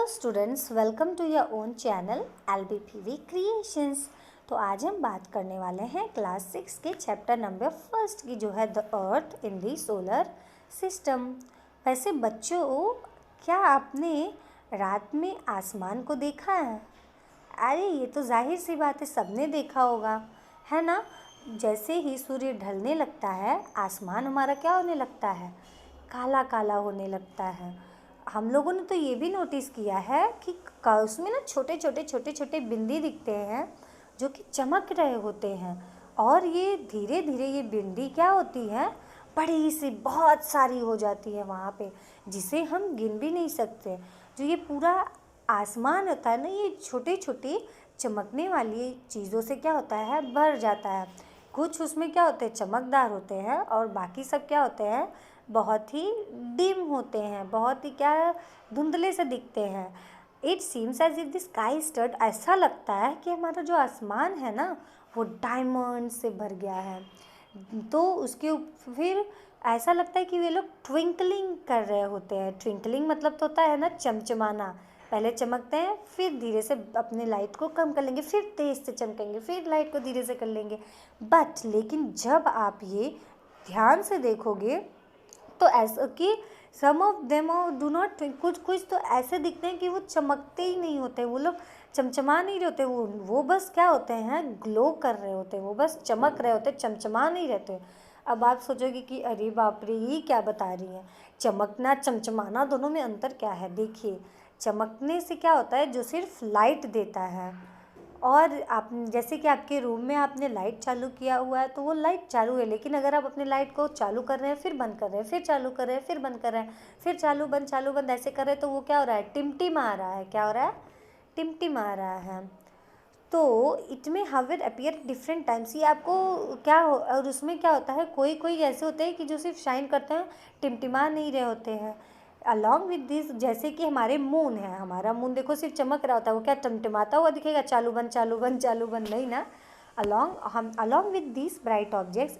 Hello students, welcome to your own channel LBPV creations. तो आज हम बात करने वाले हैं क्लास 6 के चैप्टर नंबर 1 की, जो है the earth in the solar system. वैसे बच्चों, क्या आपने रात में आसमान को देखा है? अरे ये तो जाहिर सी बात है, सबने देखा होगा, है ना। जैसे ही सूर्य ढलने लगता है, आसमान हमारा क्या होने लगता है? काला काला होने लगता है। हम लोगों ने तो ये भी नोटिस किया है कि उसमें ना छोटे छोटे बिंदी दिखते हैं जो कि चमक रहे होते हैं, और ये धीरे धीरे ये बिंदी क्या होती है, बड़ी सी बहुत सारी हो जाती है वहाँ पे, जिसे हम गिन भी नहीं सकते। जो ये पूरा आसमान होता है ना, ये छोटे छोटे चमकने वाली चीज़ों से क्या होता है, भर जाता है। कुछ उसमें क्या होते हैं, चमकदार होते हैं, और बाकी सब क्या होते हैं, बहुत ही डिम होते हैं, बहुत ही क्या, धुंधले से दिखते हैं। It seems as if the sky stirred, ऐसा लगता है कि हमारा जो आसमान है ना, वो डायमंड से भर गया है। तो उसके फिर ऐसा लगता है कि वे लोग ट्विंकलिंग कर रहे होते हैं। ट्विंकलिंग मतलब तो होता है ना चमचमाना। पहले चमकते हैं, फिर धीरे से अपने लाइट को कम कर लेंगे, फिर तेज़ से चमकेंगे, फिर लाइट को धीरे से कर लेंगे। लेकिन जब आप ये ध्यान से देखोगे तो ऐसा कि सम ऑफ देम डू नॉट, कुछ कुछ तो ऐसे दिखते हैं कि वो चमकते ही नहीं होते, वो लोग चमचमा नहीं रहे होते, वो बस क्या होते हैं, ग्लो कर रहे होते, वो बस चमक रहे होते, चमचमा नहीं रहते। अब आप सोचोगे कि अरे बाप रे, ये क्या बता रही हैं, चमकना चमचमाना दोनों में अंतर क्या है? देखिए, चमकने से क्या होता है, जो सिर्फ लाइट देता है, और आप जैसे कि आपके रूम में आपने लाइट चालू किया हुआ है तो वो लाइट चालू है, लेकिन अगर आप अपने लाइट को चालू कर रहे हैं, फिर बंद कर रहे हैं, फिर चालू कर रहे हैं, फिर बंद कर रहे हैं, फिर चालू बंद ऐसे कर रहे हैं, तो वो क्या हो रहा है, टिमटिमा रहा है। क्या हो रहा है? टिमटिमा रहा है। तो इट में हावेर अपीयर डिफरेंट टाइम्स, ये आपको क्या हो, और उसमें क्या होता है, कोई कोई ऐसे होते हैं कि जो सिर्फ शाइन करते हैं, टिमटिमा नहीं रहे होते हैं। अलॉन्ग विद दिस, जैसे कि हमारे मून है, हमारा मून देखो सिर्फ चमक रहा होता है, वो क्या टिमटिमाता हुआ दिखेगा, चालू बंद चालू बंद चालू बंद, नहीं ना। Along with this bright objects,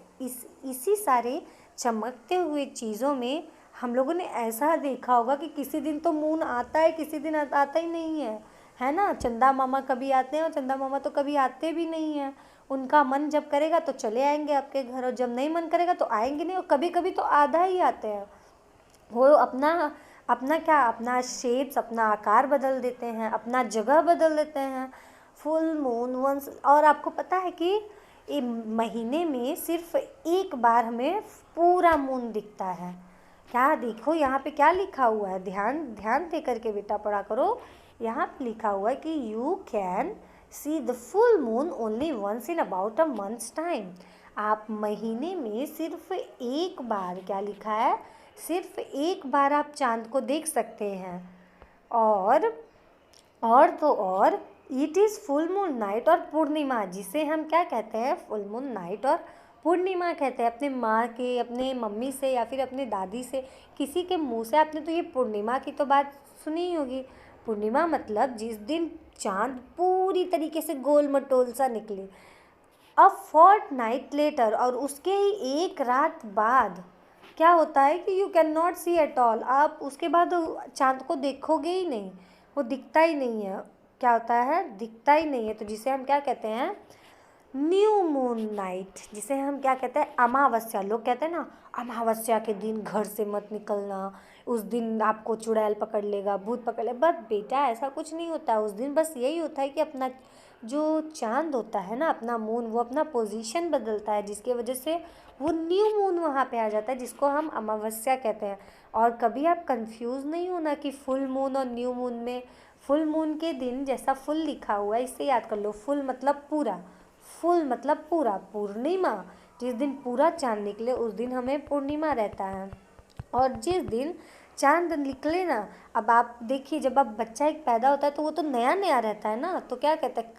इसी सारे चमकते हुए चीज़ों में हम लोगों ने ऐसा देखा होगा कि किसी दिन तो मून आता है, किसी दिन आता ही नहीं है ना। चंदा मामा कभी आते हैं, और चंदा मामा तो कभी आते भी नहीं हैं। उनका मन जब करेगा तो चले आएंगे आपके घर, और जब नहीं मन करेगा तो आएंगे नहीं, और कभी कभी तो आधा ही आते हैं। वो अपना अपना क्या, अपना शेप्स, अपना आकार बदल देते हैं, अपना जगह बदल देते हैं। फुल मून वंस, और आपको पता है कि ये महीने में सिर्फ एक बार हमें पूरा मून दिखता है। क्या देखो, यहाँ पे क्या लिखा हुआ है, ध्यान ध्यान दे करके बेटा पढ़ा करो। यहाँ पे लिखा हुआ है कि you can see the full moon only once in about a month's time. आप महीने में सिर्फ एक बार, क्या लिखा है, सिर्फ एक बार आप चांद को देख सकते हैं। और it is full moon night और पूर्णिमा, जिसे हम क्या कहते हैं, फुल मून नाइट और पूर्णिमा कहते हैं। अपने माँ के, अपने मम्मी से, या फिर अपने दादी से, किसी के मुंह से आपने तो ये पूर्णिमा की तो बात सुनी ही होगी। पूर्णिमा मतलब जिस दिन चांद पूरी तरीके से गोल मटोल सा निकले। अ फोर्टनाइट लेटर, और उसके ही एक रात बाद क्या होता है कि you can not see at all, आप उसके बाद चांद को देखोगे ही नहीं, वो दिखता ही नहीं है। क्या होता है, दिखता ही नहीं है। तो जिसे हम क्या कहते हैं, न्यू मून नाइट, जिसे हम क्या कहते हैं, अमावस्या। लोग कहते हैं ना, अमावस्या के दिन घर से मत निकलना, उस दिन आपको चुड़ैल पकड़ लेगा, भूत पकड़ लेगा। बट बेटा ऐसा कुछ नहीं होता उस दिन, बस यही होता है कि अपना जो चांद होता है ना, अपना मून, वो अपना पोजीशन बदलता है, जिसकी वजह से वो न्यू मून वहाँ पे आ जाता है, जिसको हम अमावस्या कहते हैं। और कभी आप कंफ्यूज नहीं होना कि फुल मून और न्यू मून में, फुल मून के दिन जैसा फुल लिखा हुआ है, इससे याद कर लो, फुल मतलब पूरा, फुल मतलब पूरा, पूर्णिमा जिस दिन पूरा चांद निकले उस दिन हमें पूर्णिमा रहता है। और जिस दिन चांद निकले ना, अब आप देखिए, जब आप बच्चा एक पैदा होता है तो वो तो नया नया रहता है ना, तो क्या कहते हैं,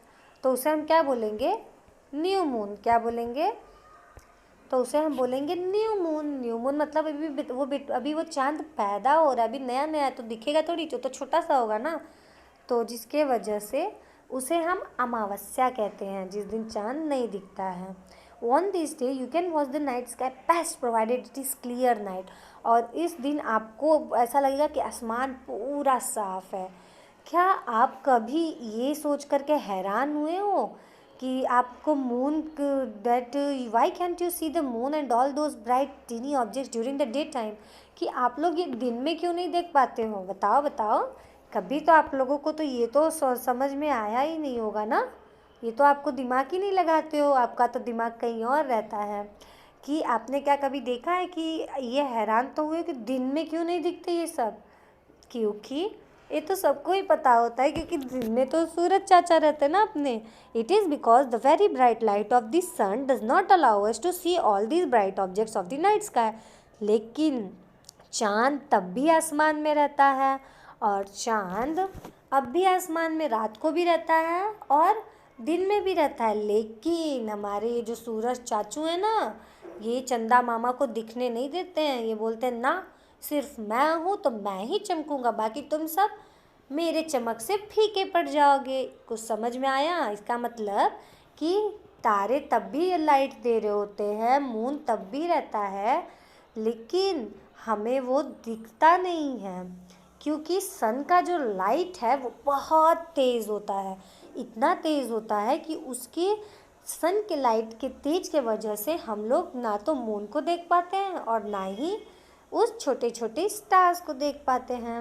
तो उसे हम क्या बोलेंगे, न्यू मून। क्या बोलेंगे, तो उसे हम बोलेंगे न्यू मून। न्यू मून मतलब अभी वो चांद पैदा हो रहा है, अभी नया नया, तो दिखेगा थोड़ी, तो छोटा सा होगा ना, तो जिसके वजह से उसे हम अमावस्या कहते हैं, जिस दिन चांद नहीं दिखता है। On this day you can watch the night sky best provided it is clear night, और इस दिन आपको ऐसा लगेगा कि आसमान पूरा साफ है, क्या आप कभी ये सोच कर के हैरान हुए हो कि आपको moon that why can't you see the moon and all those bright tiny objects during the day time, कि आप लोग ये दिन में क्यों नहीं देख पाते हो? बताओ बताओ। कभी तो आप लोगों को तो ये तो समझ में आया ही नहीं होगा ना। ये तो आपको दिमाग ही नहीं लगाते हो, आपका तो दिमाग कहीं और रहता है। कि आपने क्या कभी देखा है कि ये हैरान तो हुए कि दिन में क्यों नहीं दिखते ये सब? क्योंकि ये तो सबको ही पता होता है, क्योंकि दिन में तो सूरज चाचा रहते हैं ना अपने। It is because the very bright light of the sun does not allow us to see all these bright objects of the night sky. लेकिन चांद तब भी आसमान में रहता है, और चांद अब भी आसमान में रात को भी रहता है और दिन में भी रहता है। लेकिन हमारे ये जो सूरज चाचू हैं ना, ये चंदा मामा को दिखने नहीं देते हैं। ये बोलते हैं ना, सिर्फ मैं हूँ तो मैं ही चमकूंगा, बाकी तुम सब मेरे चमक से फीके पड़ जाओगे। कुछ समझ में आया? इसका मतलब कि तारे तब भी लाइट दे रहे होते हैं, मून तब भी रहता है, लेकिन हमें वो दिखता नहीं है, क्योंकि सन का जो लाइट है वो बहुत तेज़ होता है। इतना तेज़ होता है कि उसके सन के लाइट के तेज के वजह से हम लोग ना तो मून को देख पाते हैं और ना ही उस छोटे छोटे स्टार्स को देख पाते हैं।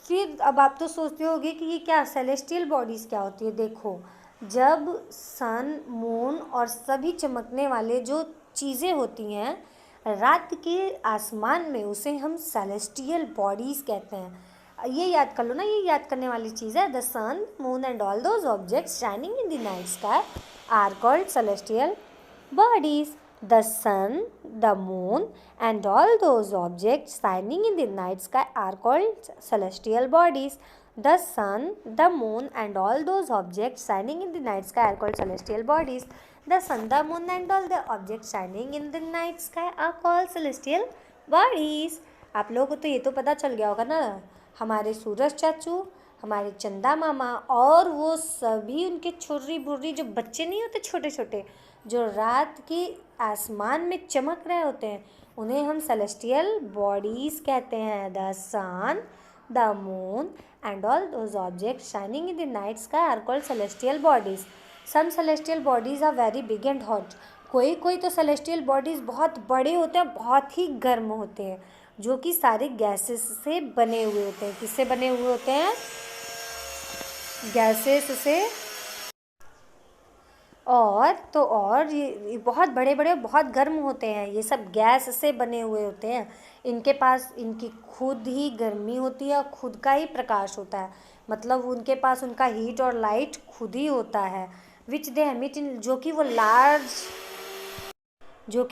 फिर अब आप तो सोचते होगे कि ये क्या सेलेस्टियल बॉडीज़ क्या होती है। देखो, जब सन, मून और सभी चमकने वाले जो चीज़ें होती हैं रात के आसमान में, उसे हम सेलेस्टियल बॉडीज़ कहते हैं। ये याद कर लो ना, ये याद करने वाली चीज़ है। The sun, moon and all those objects shining in the night sky are called celestial bodies. The sun, the moon, and all those objects shining in the night sky are called celestial bodies. The sun, the moon, and all those objects shining in the night sky are called celestial bodies. The sun, the moon, and all the objects shining in the night sky are called celestial bodies. आप लोगों को तो ये तो पता चल गया होगा ना। हमारे सूरज चाचू, हमारे चंदा मामा और वो सभी उनके छुर्री बुर्री जो बच्चे नहीं होते छोटे छोटे, जो रात के आसमान में चमक रहे होते हैं, उन्हें हम सेलेस्टियल बॉडीज़ कहते हैं। The sun, the moon and all those objects shining in the night sky are called celestial bodies. Some celestial bodies are very big and hot. कोई कोई तो सेलेस्टियल बॉडीज़ बहुत बड़े होते हैं, बहुत ही गर्म होते हैं, जो कि सारे गैसेस से बने हुए होते हैं। किससे बने हुए होते हैं? गैसेस से। और ये बहुत बड़े बड़े बहुत गर्म होते हैं। ये सब गैस से बने हुए होते हैं। इनके पास इनकी खुद ही गर्मी होती है और खुद का ही प्रकाश होता है। मतलब उनके पास उनका हीट और लाइट खुद ही होता है, विच दे एमिट इन, जो कि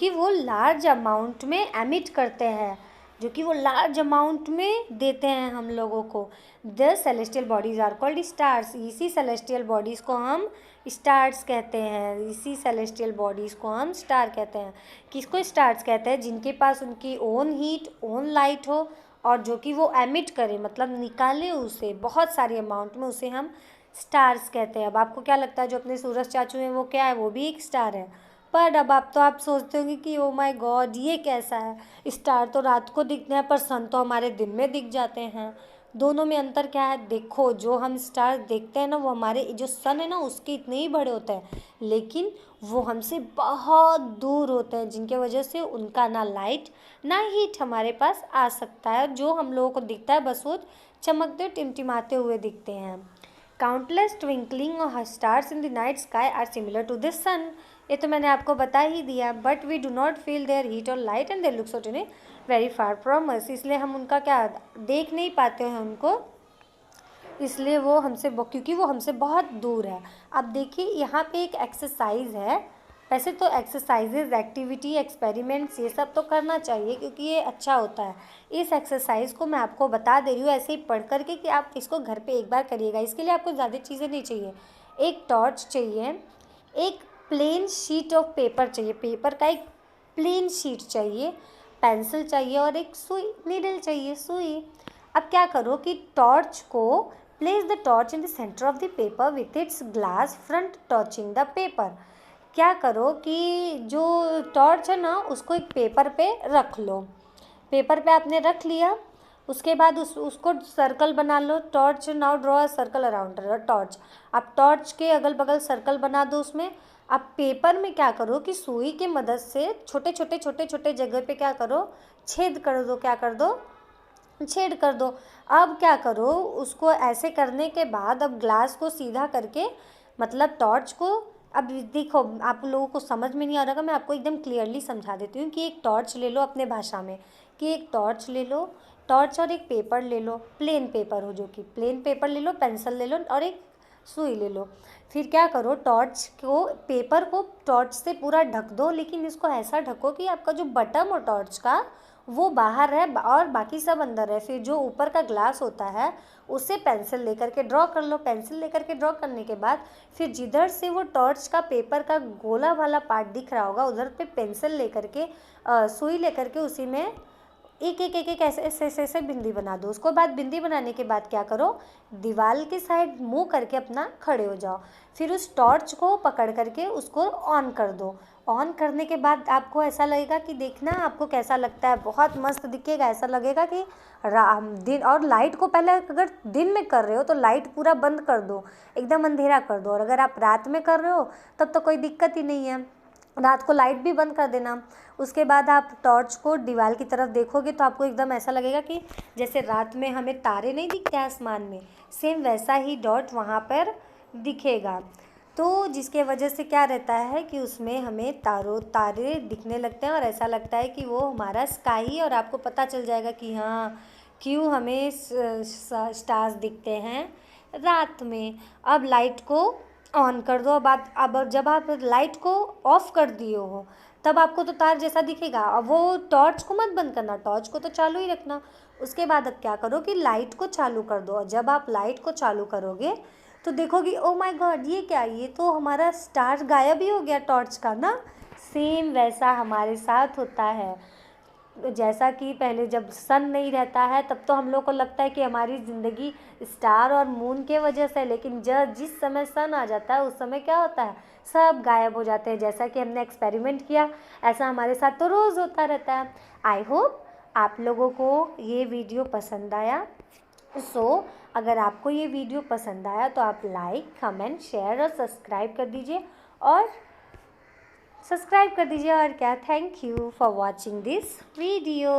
वो लार्ज अमाउंट में एमिट करते हैं, जो कि वो लार्ज अमाउंट में देते हैं हम लोगों को। The celestial bodies are called stars. इसी सेलेस्टियल बॉडीज़ को हम स्टार्स कहते हैं। इसी सेलेस्टियल बॉडीज़ को हम स्टार कहते हैं। किसको स्टार्स कहते हैं? जिनके पास उनकी ओन हीट, ओन लाइट हो, और जो कि वो एमिट करे, मतलब निकाले उसे बहुत सारे अमाउंट में, उसे हम स्टार्स कहते हैं। अब आपको क्या लगता है जो अपने सूरज चाचू हैं वो क्या है? वो भी एक स्टार है। पर अब आप सोचते होंगे कि ओ माय गॉड, ये कैसा है? स्टार तो रात को दिखते हैं पर सन तो हमारे दिन में दिख जाते हैं। दोनों में अंतर क्या है? देखो, जो हम स्टार देखते हैं ना, वो हमारे जो सन है ना उसके इतने ही बड़े होते हैं, लेकिन वो हमसे बहुत दूर होते हैं, जिनके वजह से उनका ना लाइट ना हीट हमारे पास आ सकता है। जो हम लोगों को दिखता है बस वो चमकते टिमटिमाते हुए दिखते हैं। Countless twinkling stars in the night sky are similar to the sun. ये तो मैंने आपको बता ही दिया। But we do not feel their heat और light and they look so too very far from us. इसलिए हम उनका क्या देख नहीं पाते हैं उनको, इसलिए वो हमसे, क्योंकि वो हमसे बहुत दूर है। अब देखिए यहाँ पे एक एक्सरसाइज है। वैसे तो एक्सरसाइजेज, एक्टिविटी, एक्सपेरिमेंट्स ये सब तो करना चाहिए क्योंकि ये अच्छा होता है। इस एक्सरसाइज को मैं आपको बता दे रही हूँ ऐसे ही पढ़ करके कि आप इसको घर पे एक बार करिएगा। इसके लिए आपको ज़्यादा चीज़ें नहीं चाहिए। एक टॉर्च चाहिए, एक प्लेन शीट ऑफ पेपर चाहिए, पेपर का एक प्लेन शीट चाहिए, पेंसिल चाहिए और एक सुई, नीडल चाहिए, सुई। अब क्या करो कि टॉर्च को, place the torch in the centre of the paper with its glass front touching the paper. क्या करो कि जो टॉर्च है ना उसको एक पेपर पे रख लो। पेपर पे आपने रख लिया उसके बाद उसको सर्कल बना लो। Torch, now draw a circle around torch. आप टॉर्च के अगल बगल सर्कल बना दो उसमें। अब पेपर में क्या करो कि सुई की मदद से छोटे छोटे छोटे छोटे जगह पे क्या करो, छेद कर दो। क्या कर दो, छेद कर दो। अब क्या करो, उसको ऐसे करने के बाद अब ग्लास को सीधा करके, मतलब टॉर्च को, अब देखो आप लोगों को समझ में नहीं आ रहा, मैं आपको एकदम क्लियरली समझा देती हूँ कि एक टॉर्च ले लो अपने भाषा में, कि एक टॉर्च ले लो, टॉर्च और एक पेपर ले लो, प्लेन पेपर हो, जो कि प्लेन पेपर ले लो, पेंसिल ले लो और एक सुई ले लो। फिर क्या करो, टॉर्च को, पेपर को टॉर्च से पूरा ढक दो, लेकिन इसको ऐसा ढको कि आपका जो बटन हो टॉर्च का वो बाहर है और बाकी सब अंदर है। फिर जो ऊपर का ग्लास होता है उसे पेंसिल लेकर के ड्रॉ कर लो। पेंसिल लेकर के ड्रॉ करने के बाद फिर जिधर से वो टॉर्च का पेपर का गोला वाला पार्ट दिख रहा होगा उधर पे पेंसिल लेकर के, सुई लेकर के उसी में एक एक एक एक ऐसे बिंदी बना दो। उसको बाद बिंदी बनाने के बाद क्या करो, दीवार के साइड मुंह करके अपना खड़े हो जाओ। फिर उस टॉर्च को पकड़ करके उसको ऑन कर दो। ऑन करने के बाद आपको ऐसा लगेगा कि देखना आपको कैसा लगता है, बहुत मस्त दिखेगा। ऐसा लगेगा कि दिन, और लाइट को पहले अगर दिन में कर रहे हो तो लाइट पूरा बंद कर दो, एकदम अंधेरा कर दो। और अगर आप रात में कर रहे हो तब तो कोई दिक्कत ही नहीं है, रात को लाइट भी बंद कर देना। उसके बाद आप टॉर्च को दीवार की तरफ देखोगे तो आपको एकदम ऐसा लगेगा कि जैसे रात में हमें तारे नहीं दिखते आसमान में, सेम वैसा ही डॉट वहाँ पर दिखेगा। तो जिसके वजह से क्या रहता है कि उसमें हमें तारे दिखने लगते हैं और ऐसा लगता है कि वो हमारा स्काई, और आपको पता चल जाएगा कि हाँ क्यों हमें स्टार्स दिखते हैं रात में। अब लाइट को ऑन कर दो। अब जब आप लाइट को ऑफ कर दिए हो तब आपको तो तार जैसा दिखेगा। अब वो टॉर्च को मत बंद करना, टॉर्च को तो चालू ही रखना। उसके बाद अब क्या करो कि लाइट को चालू कर दो। और जब आप लाइट को चालू करोगे तो देखोगे ओ माय गॉड ये क्या, ये तो हमारा स्टार गायब ही हो गया टॉर्च का ना। सेम वैसा हमारे साथ होता है। जैसा कि पहले जब सन नहीं रहता है तब तो हम लोग को लगता है कि हमारी ज़िंदगी स्टार और मून के वजह से, लेकिन जब जिस समय सन आ जाता है उस समय क्या होता है, सब गायब हो जाते हैं। जैसा कि हमने एक्सपेरिमेंट किया ऐसा हमारे साथ तो रोज़ होता रहता है। आई होप आप लोगों को ये वीडियो पसंद आया। अगर आपको ये वीडियो पसंद आया तो आप लाइक, कमेंट, शेयर और सब्सक्राइब कर दीजिए। और क्या, thank you for watching this video.